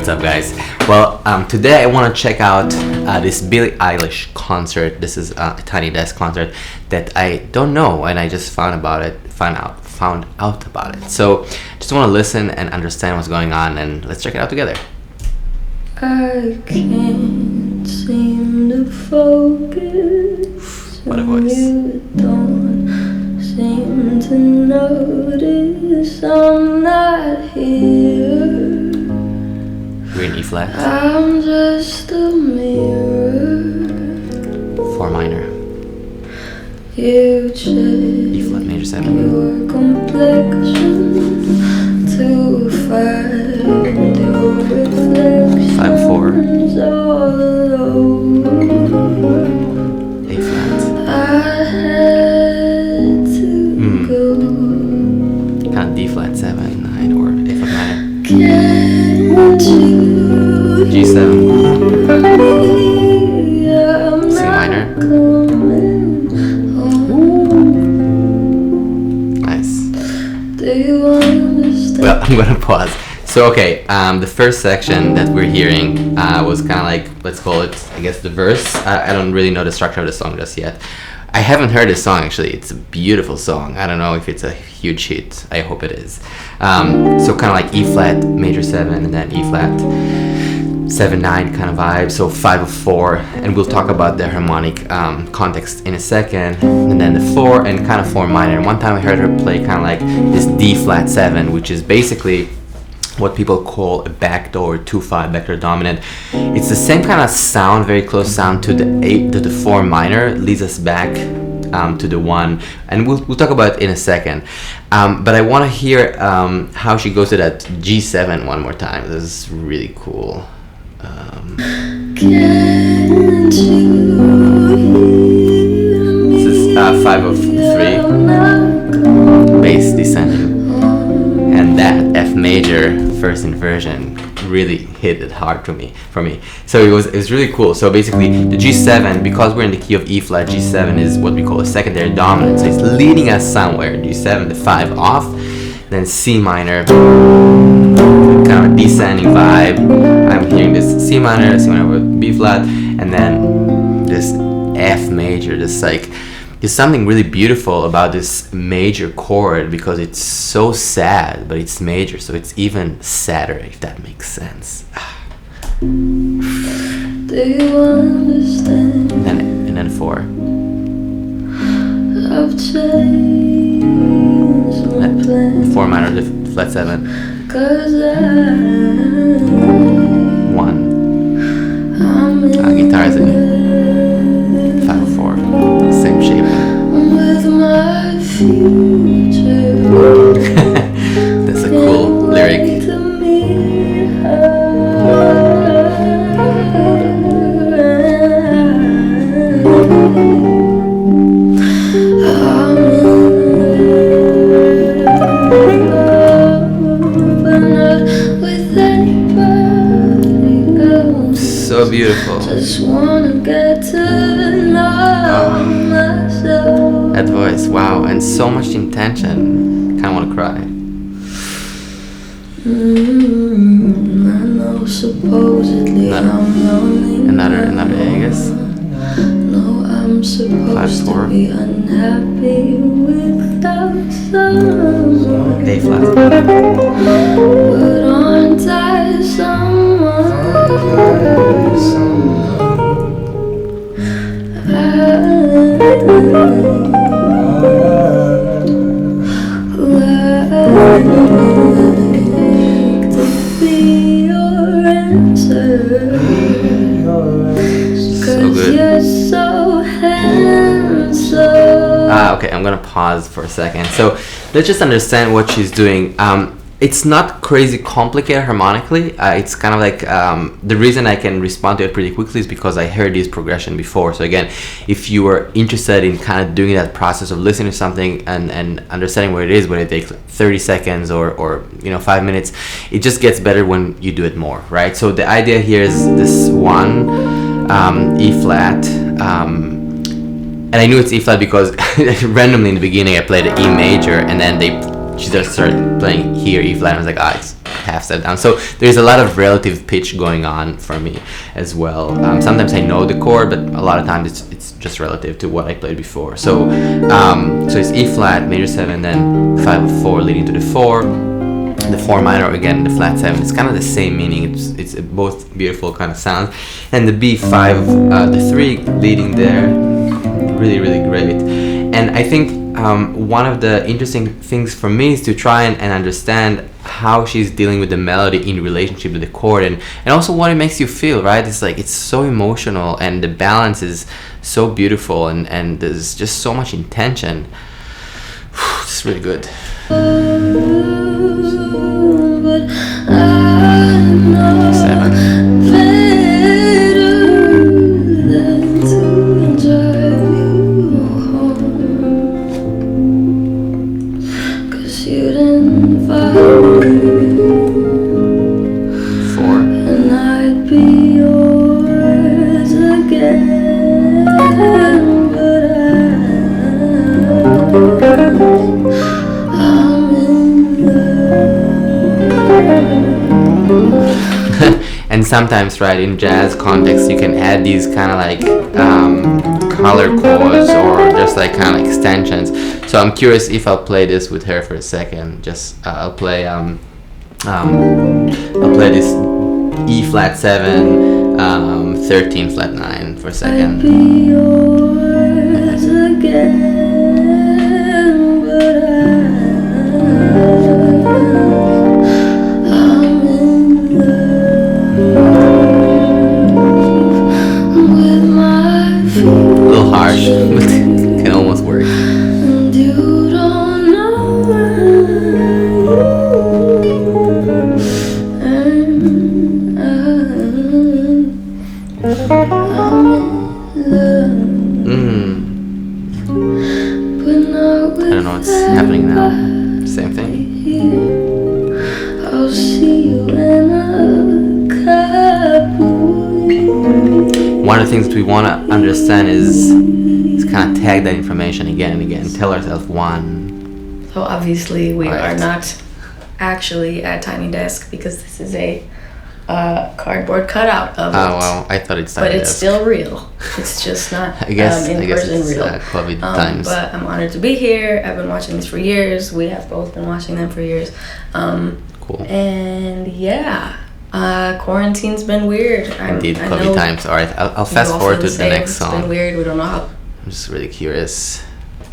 what's up, guys? Well, today I want to check out this Billie Eilish concert. This is a Tiny Desk concert that I don't know, and I just found out about it. So, just want to listen and understand what's going on, and let's check it out together. I can't seem to focus. What a voice! You don't seem to notice I'm not here. We're in E flat. I'm just a mirror. 4 minor. You change E flat major 7. your complexion to find your reflections 5/4. all over. A flat. I had to go. Kind of D flat 7, 9, or A flat minor. Can't you G7. hear I'm C minor. not coming home? Nice. Do you understand? Well, I'm gonna pause. So, okay, the first section that we're hearing was kind of like, let's call it, I guess, the verse. I don't really know the structure of the song just yet. I haven't heard this song, actually. It's a beautiful song. I don't know if it's a huge hit. I hope it is. So kind of like E flat, major 7, and then E flat, 7/9 kind of vibe. So 5/4, and we'll talk about the harmonic context in a second. And then the 4 and kind of 4 minor. And one time I heard her play kind of like this D flat 7, which is basically what people call a backdoor 2/5 backdoor dominant. It's the same kind of sound, very close sound to the 4 minor, leads us back to the 1, and we'll talk about it in a second. But I want to hear how she goes to that G7 one more time. This is really cool. Can't you This is 5/3 bass descending. And that F major first inversion really hit it hard for me. So it was really cool. So basically the G7, because we're in the key of E flat, G7 is what we call a secondary dominant. So it's leading us somewhere. G7, the 5 off, then C minor, kind of a descending vibe. I'm hearing this C minor with B flat, and then this F major, this like. There's something really beautiful about this major chord because it's so sad, but it's major, so it's even sadder, if that makes sense. do you understand? And then 4. I've changed my plan. 4 minor, the flat 7. 'Cause 1. I'm Guitarist in 5/4. Same shape. with my future. That's a cool lyric. To meet So beautiful. Just wanna get to know myself. That voice, wow, and so much intention. Kind of want to cry. I know supposedly I'm lonely. Another A, I guess. No, I'm supposed 5/4. to be unhappy without someone. A flat. But aren't I someone? To be your answer. So good. You're so handsome. Okay, I'm gonna pause for a second. So let's just understand what she's doing. It's not crazy complicated harmonically. It's kind of like the reason I can respond to it pretty quickly is because I heard this progression before. So again, if you were interested in kind of doing that process of listening to something and understanding what it is, when it takes 30 seconds or 5 minutes, it just gets better when you do it more, right? So the idea here is this 1 E flat. And I knew it's E flat because randomly in the beginning I played an E major, and then she just started playing here E flat, and I was like, half step down. So there's a lot of relative pitch going on for me as well. Sometimes I know the chord, but a lot of times it's just relative to what I played before. So so it's E flat, major 7, then 5/4 leading to the 4. The 4 minor again, the flat 7. It's kind of the same meaning. It's both beautiful kind of sounds. And the B5, the 3 leading there, really, really great. And I think one of the interesting things for me is to try and understand how she's dealing with the melody in relationship to the chord, and also what it makes you feel, right? It's like it's so emotional, and the balance is so beautiful, and there's just so much intention. It's really good. Seven. Four. And I'd be yours again, but I'm in love. And sometimes, right, in jazz context, you can add these kind of like color chords or just like kind of extensions. So I'm curious if I'll play this with her for a second. Just I'll play this E flat 7, 13 flat 9 for a I'd second. be yours again, but I'm in love with my feet. A little harsh, but can almost work. And you don't know I'm in love. But not I don't know what's happening now. Same thing. I'll see you in a couple years. One of the things that we want to understand is kind of tag that information again and again. Tell ourselves one. So obviously we Right. are not actually at Tiny Desk because this is a cardboard cutout of it. Oh well, I thought it's But Tiny it's Desk. still real. It's just not I guess in person it's real. COVID times. But I'm honored to be here. I've been watching these for years. We have both been watching them for years. Cool. And yeah, quarantine's been weird. Indeed, I COVID know times. All right, I'll you fast all forward feel to the same. next It's been song. weird. We don't know how I'm just really curious.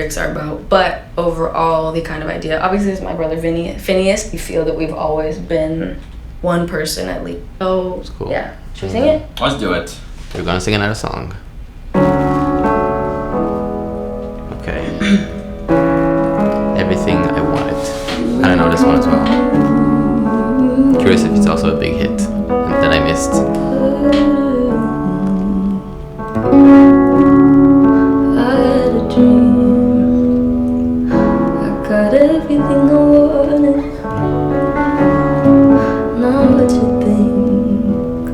lyrics are about, but overall the kind of idea, obviously it's my brother Phineas. We feel that we've always been one person at least. So It's cool. yeah, should we sing it? Let's do it. We're gonna sing another song. Okay. Everything I Wanted. I don't know this one as well. Curious if it's also a big hit that I missed. I had a dream. I got everything I wanted. Not what you think.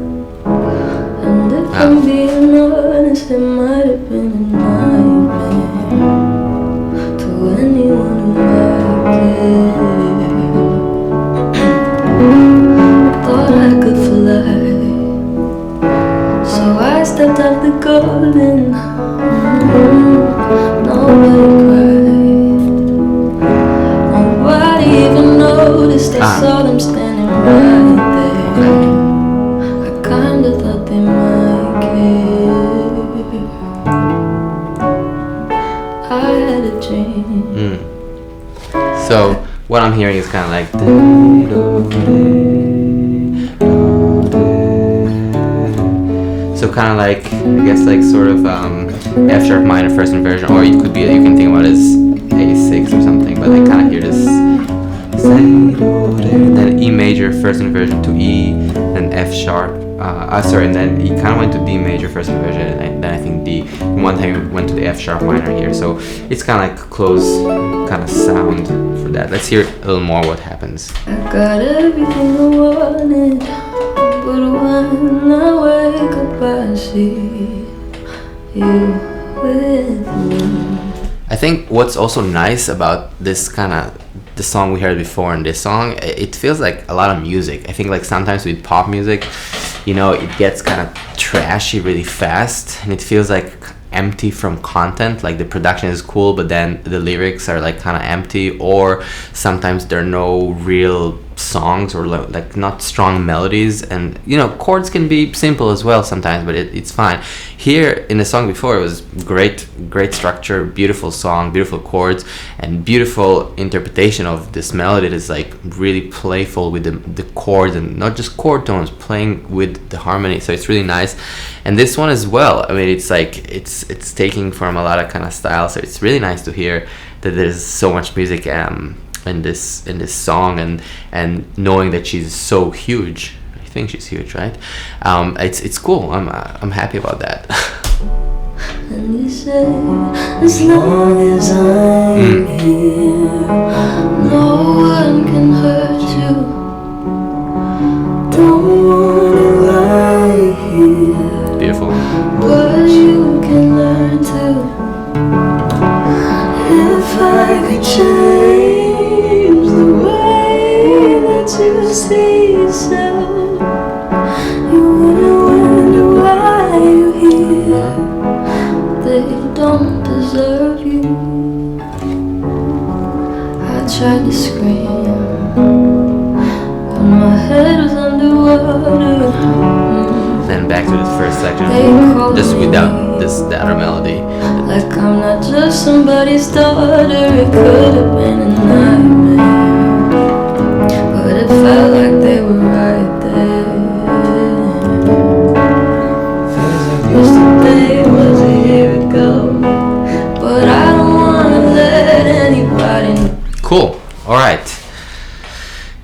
And if I'm being honest, it might have been a nightmare to anyone who might care. Thought I could fly, so I stepped out the garden. Nobody cried. Nobody even noticed. I saw them standing right there. I kinda thought they might care. I had a dream. So what I'm hearing is kind of like. So kind of like, I guess like sort of F sharp minor first inversion, or it could be, you can think about it as A6 or something, but I kind of hear this. Then E major first inversion to E, then F sharp, and then he kind of went to D major first inversion, and then I think D. One time he went to the F sharp minor here, so it's kind of like close kind of sound for that. Let's hear a little more what happens. I got everything I wanted, but when I wake up I see you with me. I think what's also nice about this kind of the song we heard before and this song, it feels like a lot of music. I think like sometimes with pop music, you know, it gets kind of trashy really fast, and it feels like empty from content. Like the production is cool, but then the lyrics are like kind of empty, or sometimes there are no real songs, or like not strong melodies. And you know, chords can be simple as well sometimes, but it's fine. Here in the song before, it was great structure, beautiful song, beautiful chords, and beautiful interpretation of this melody that is like really playful with the chords, and not just chord tones, playing with the harmony. So it's really nice. And this one as well, I mean, it's like it's taking from a lot of kind of style, so it's really nice to hear that there's so much music in this song, and knowing that she's so huge. I think she's huge, right? It's cool. I'm happy about that. And you say, as long as I'm here, no one can hurt you. Don't wanna lie here, Beautiful. but you can learn to. If I could change the way that you see yourself, you wouldn't wonder why you're here. They don't deserve you. I tried to scream, but my head was underwater. Then back to the first section, They call just me without the other melody. like I'm not just somebody's daughter. It could have been a nightmare, but it felt like they were right there. Yesterday was a year ago, but I don't wanna let anybody know. Cool. All right.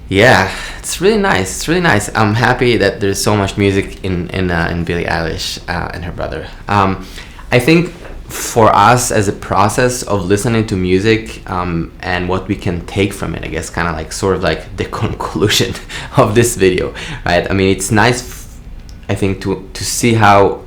Yeah, it's really nice. It's really nice. I'm happy that there's so much music in Billie Eilish and her brother. I think for us as a process of listening to music and what we can take from it, I guess kind of like sort of like the conclusion of this video, right? I mean, it's nice, I think, to see how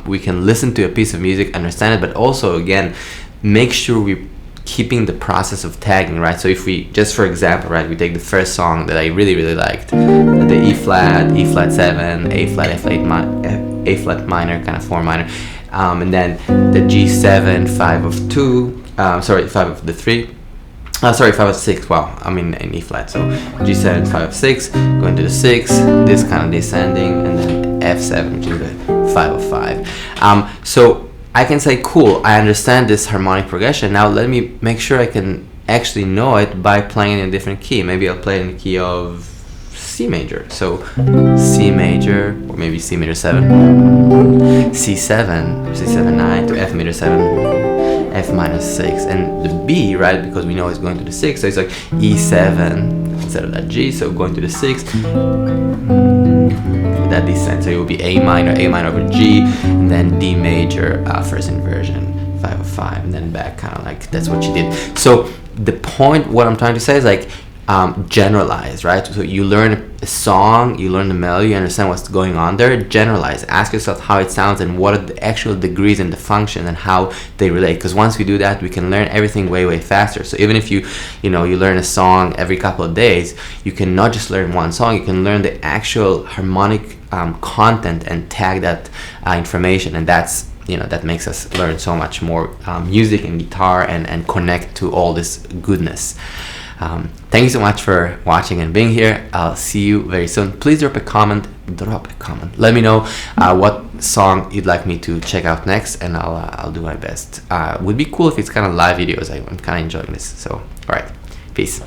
we can listen to a piece of music, understand it, but also again make sure we keeping the process of tagging, right? So if we just, for example, right, we take the first song that I really liked, the E flat 7, A flat, A flat minor, kind of 4 minor, and then the G7 5 of 2, 5 of the 3, 5 of 6. Wow, I mean in E flat. So G7 5 of 6, going to the 6, this kind of descending, and then F7, which is the 5 of 5. So I can say, cool, I understand this harmonic progression. Now let me make sure I can actually know it by playing in a different key. Maybe I'll play in the key of C major. So C major, or maybe C major 7, C7, or C7 9 to F major 7, F minor 6, and the B, right, because we know it's going to the 6, so it's like E7 instead of that G, so going to the 6, that descent, so it will be A minor over G, and then D major, first inversion, 5 of 5, and then back, kind of like that's what she did. So the point, what I'm trying to say is like generalize, right? So you learn a song, you learn the melody, you understand what's going on there. Generalize, ask yourself how it sounds and what are the actual degrees and the function and how they relate. Because once we do that, we can learn everything way faster. So even if you learn a song every couple of days, you can not just learn one song, you can learn the actual harmonic content and tag that information, and that's that makes us learn so much more music and guitar and connect to all this goodness. Thank you so much for watching and being here. I'll see you very soon. Please drop a comment. Let me know what song you'd like me to check out next, and I'll do my best. Would be cool if it's kind of live videos. I'm kind of enjoying this. So, all right, peace.